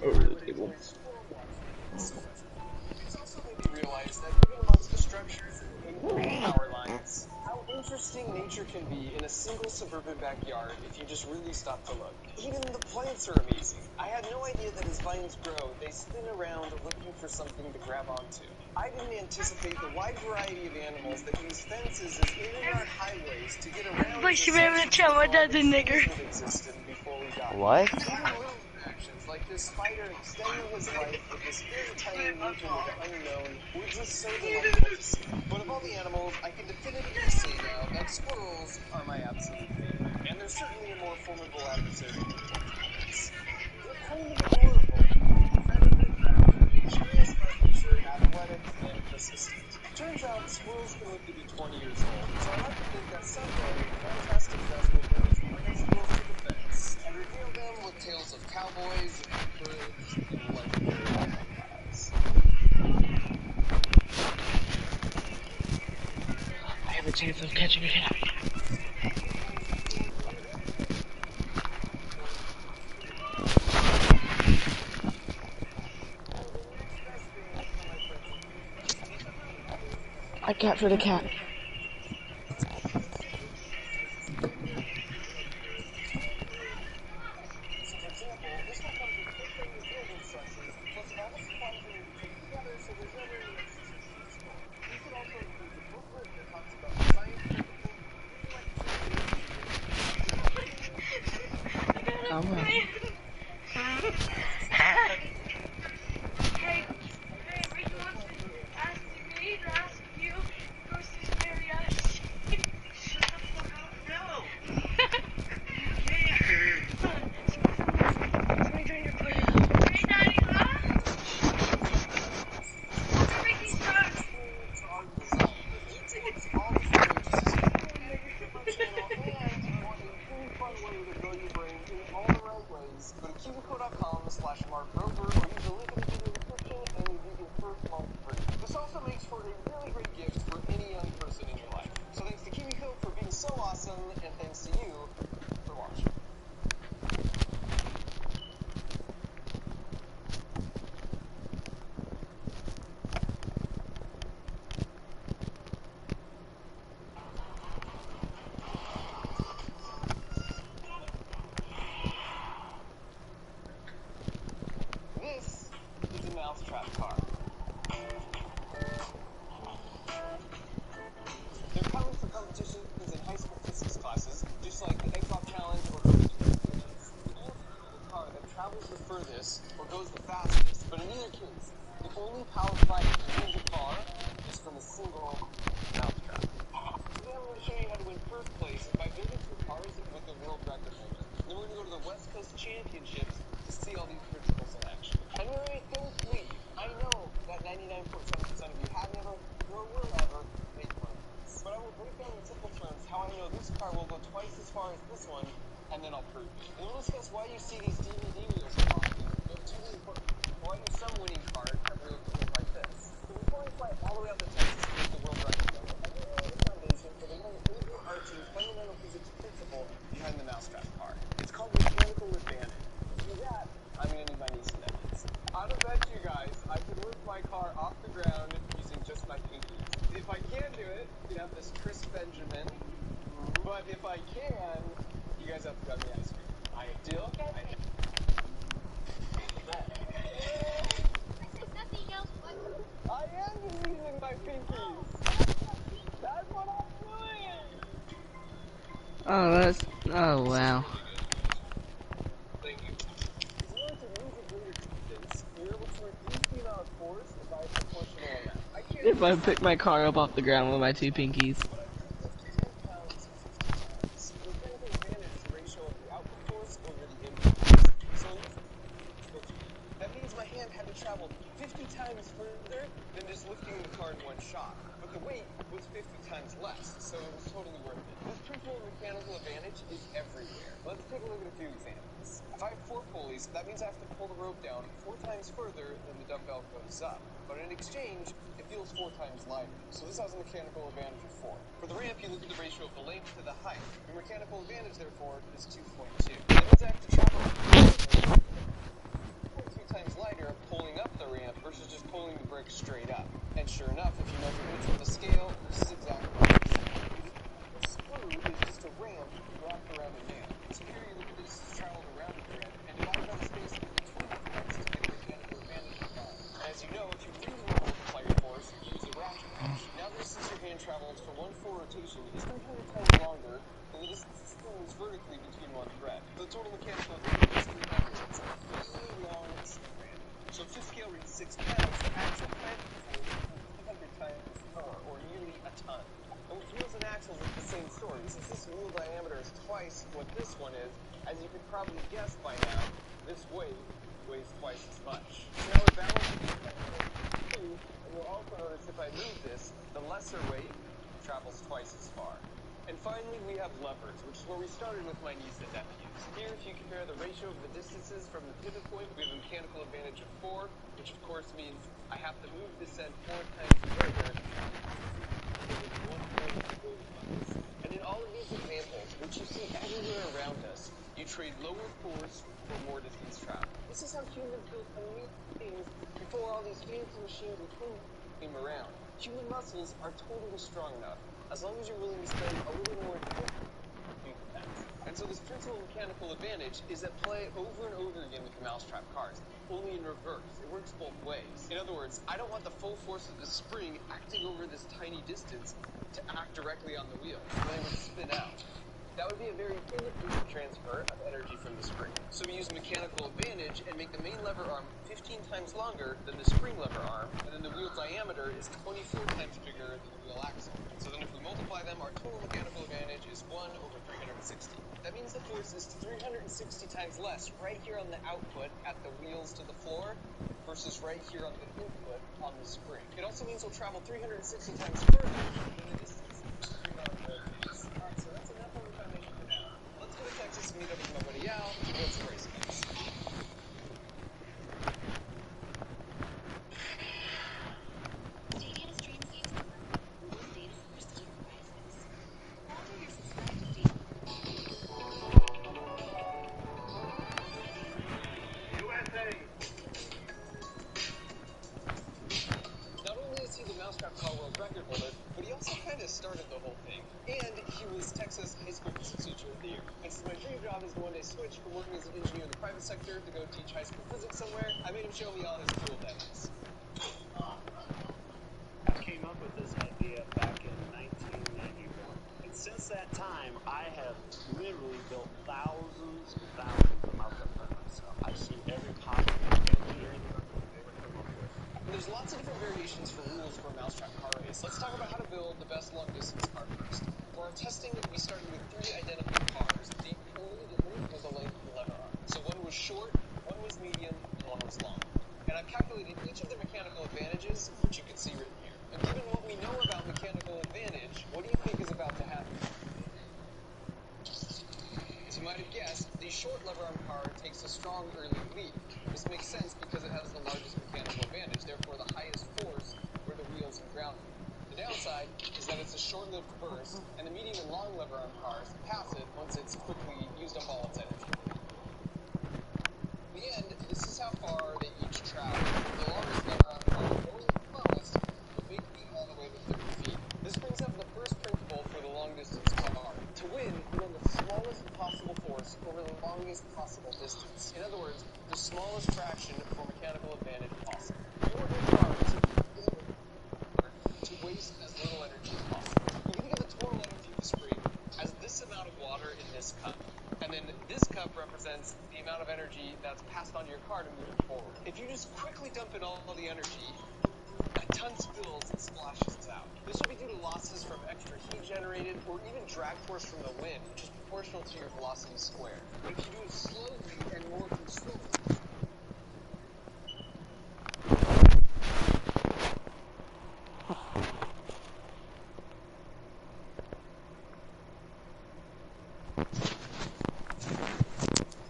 over the table. It's also made me realize that even amongst the structures and power lines, how intricate interesting nature can be in a single suburban backyard if you just really stop to look. Even the plants are amazing. I had no idea that as vines grow, they spin around looking for something to grab onto. I didn't anticipate the wide variety of animals that use fences as inner-yard highways to get around But she ran to tell my dad's a nigger. that existed before we got What? Even little interactions like this spider extending his life with this very tiny link into the unknown were just so delightful to see. But of all the animals, I can definitively say now that squirrels are my absolute favorite. And they're certainly a more formidable adversary than rabbits. They're kind of adorable. Curious by nature, athletic, and persistent. Turns out squirrels can live to be 20 years old, so I like to think that someday Fantastic Fest will bring its pretty squirrels to the fence and reveal them with tales of cowboys, birds, and legendary reptiles. I have a chance of catching a cat. I captured a cat. Oh my. Hey, Ricky wants to ask me to ask you versus Mariana. Shut the fuck up. No. Somebody join your player. Hey, Daddy, Ricky, start. Go to cubico.com/markrover or use the link in the video description and you get your first month free. This also makes for a really great gift for any young person in your life. So thanks to Kimiko for being so awesome, and thanks to you for watching. This is a mousetrap car. They're common for competitions in high school physics classes, just like the Egg Pop Challenge or the car that travels the furthest or goes the fastest. But in either case, the only power fight in the car is from a single mousetrap. Today I'm going to show you how to win first place by building two cars with the world record holder. Then we're going to go to the West Coast Championships to see all these principles in action. And don't leave. I know that 99.7% of you have never, nor will ever, made fun of this. But I will break down in simple terms how I know this car will go twice as far as this one, and then I'll prove it. And we'll discuss why you see these DVD wheels so often, but two really important. Why do some winning cars have real tools like this? So before I fly all the way out to Texas to make the world record holder, I will lay the foundation for the one overarching fundamental physics principle behind the mousetrap car. It's called mechanical advantage. To do that, I'm going to need my niece and nephews. I don't bet you guys I can lift my car off the ground using just my pinkies. If I can't do it, you have this Chris Benjamin. But if I can, you guys have to cut me ice cream. I deal? I said nothing else but. I am just using my pinkies. That's what I'm doing. Oh, that's. Oh, wow. Thank you. If you want to lose a greater distance, you're able to reduce the amount of force by a proportional amount. I can't If I pick my car up off the ground with my two pinkies. but I can lift 10 pounds 50 times. The mechanical advantage is the ratio of the output force over the input force. So that means my hand had to travel 50 times further than just lifting the car in one shot. But the weight was 50 times less, so it was totally worth it. This principle of mechanical advantage is everywhere. Let's take a look at a few examples. If I have 4 pulleys, that means I have to pull the rope down 4 times further than the dumbbell goes up. But in exchange, it feels 4 times lighter. So this has a mechanical advantage of 4. For the ramp, you look at the ratio of the length to the height. Your mechanical advantage, therefore, is 2.2. That means I have to travel 2 times lighter pulling up the ramp versus just pulling the brick straight up. And sure enough, if you measure it from the scale, this is exactly what it is. for one full rotation is 300 times longer than the distance the spring moves vertically between one thread. The total mechanical advantage is 300. It's a really long span. So if this scale reads 6 pounds, the actual plant is 300 times more, or nearly a ton. And with wheels and axles, it's the same story. Since this wheel diameter is twice what this one is, as you could probably guess by now, this weight weighs twice as much. So now we're balancing these two, and you'll also notice if I move this, the lesser weight travels twice as far. And finally, we have levers, which is where we started with my niece and nephews. Here, if you compare the ratio of the distances from the pivot point, we have a mechanical advantage of 4, which of course means I have to move this end 4 times further. And in all of these examples, which you see everywhere around us, you trade lower force for more distance traveled. This is how humans built amazing things before all these fancy machines and things came around. Human muscles are totally strong enough, as long as you're willing to spend a little more time to do that. And so this principal mechanical advantage is at play over and over again with the mousetrap cars, only in reverse. It works both ways. In other words, I don't want the full force of the spring acting over this tiny distance to act directly on the wheel, and then it would spin out. That would be a very inefficient transfer of energy from the spring. So we use mechanical advantage and make the main lever arm 15 times longer than the spring lever arm, and then the wheel diameter is 24 times bigger than the wheel axle. So then if we multiply them, our total mechanical advantage is 1 over 360. That means the force is 360 times less right here on the output at the wheels to the floor versus right here on the input on the spring. It also means we'll travel 360 times further than the distance between our voltages. Alright, so that's enough of a foundation for now. Let's go to Texas and meet up with my buddy Al and build some race cars. Stadia streams games to work with data first enterprises. After you're subscribed to Stadia. Not only is he the mousetrap car world record holder, but he also kind of started the whole thing. And he was Texas high school physics teacher of the year. And since my dream job is to one day switch from working as an engineer in the private sector to go teach high school physics somewhere, I made him show me all his cool demos. I came up with this idea back in 1991. And since that time, I have literally built thousands and thousands of mousetrap cars myself. I've seen every possible engineering record they've ever come up with. There's lots of different variations for rules for a mousetrap car race. Let's talk about how to build the best long-distance car first. For our testing, we started with 3 identical cars. The only difference was the length of the lever arm. So one was short, one was medium, and one was long. And I've calculated each of their mechanical advantages, which you can see written here. And given what we know about mechanical advantage, what do you think is about to happen? As you might have guessed, the short lever arm car takes a strong early lead. This makes sense because it has the largest mechanical advantage, therefore the highest force where the wheels and ground are. The downside is that it's a short-lived burst, and the medium and long lever arm cars pass it once it's quickly used up all its energy. In the end, this is how far they each travel. The longest lever arm car going the slowest would make it all the way to 30 feet. This brings up the first principle for the long-distance car. To win, you run the smallest possible force over the longest possible distance. In other words, the smallest fraction for mechanical advantage possible. You want your car to waste as little energy as possible. You can think of the total energy of the spring as this amount of water in this cup. And then this cup represents the amount of energy that's passed on to your car to move it forward. If you just quickly dump in all the energy, a ton spills and splashes out. This would be due to losses from extra heat generated, or even drag force from the wind, which is proportional to your velocity squared. But if you do it slowly and more controlled,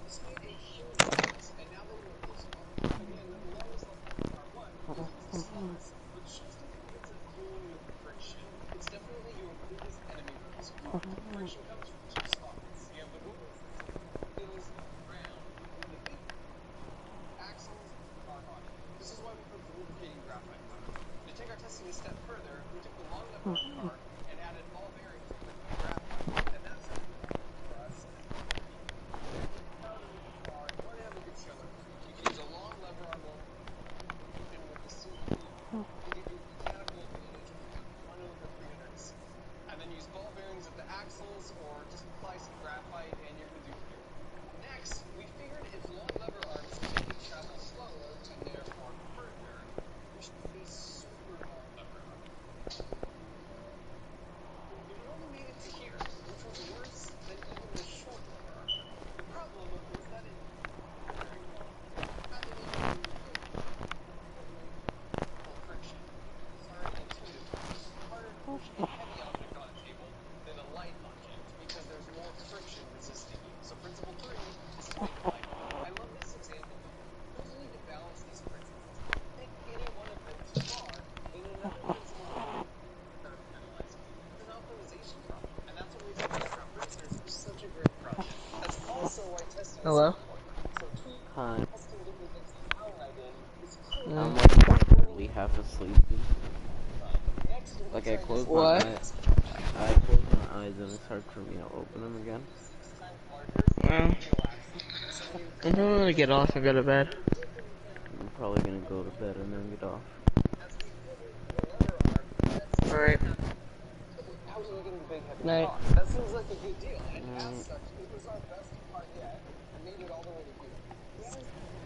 this made a huge difference, and now that we're close enough, again, the longest level car won, because it's the smallest, which shows the benefits of dealing with friction. It's definitely your biggest enemy with this car. Friction comes from 2 spots. You have the rotor system, wheels, ground, and the big axles, car body. This is why we put the lubricating graphite powder. To take our testing a step further, we took the long lever arm car and added ball bearings with graphite, and that's how we for us. Powder with the car, you want to have a good chiller. You can use a long lever arm motor, and with the silk wheel, to give you a mechanical advantage of 1 over 360. axles or just apply some graphite and you're good to go. Next, we figured if long lever arms tend to travel slower and therefore further, we should be super long lever arms. We only made it to here, which was worse than even the short lever arm. The problem was that it very long. Not that it friction. Sorry, intuitive. Harder to push a heavy object on a table than a light object because there's more friction resisting you. So principle 3 is to make it light. I love this example though. Suppose you need to balance these principles. Take any one of them too far, then another principle will start penalizing you. It's an optimization problem. And that's what makes background racers such a great project. That's also why testing is Hello? so important. So Hi. testing different things in Aladdin is critical. I'm like literally half asleep. Next, we'll Like be I trying close to my What? eyes. I close my eyes and it's hard for me to open them again. Well, I'm gonna get off and go to bed. I'm probably gonna go to bed and then get off. Alright. How are you getting the big heavy Night. car? That seems like a good deal. And as such, it was our best car yet and made it all the way to here.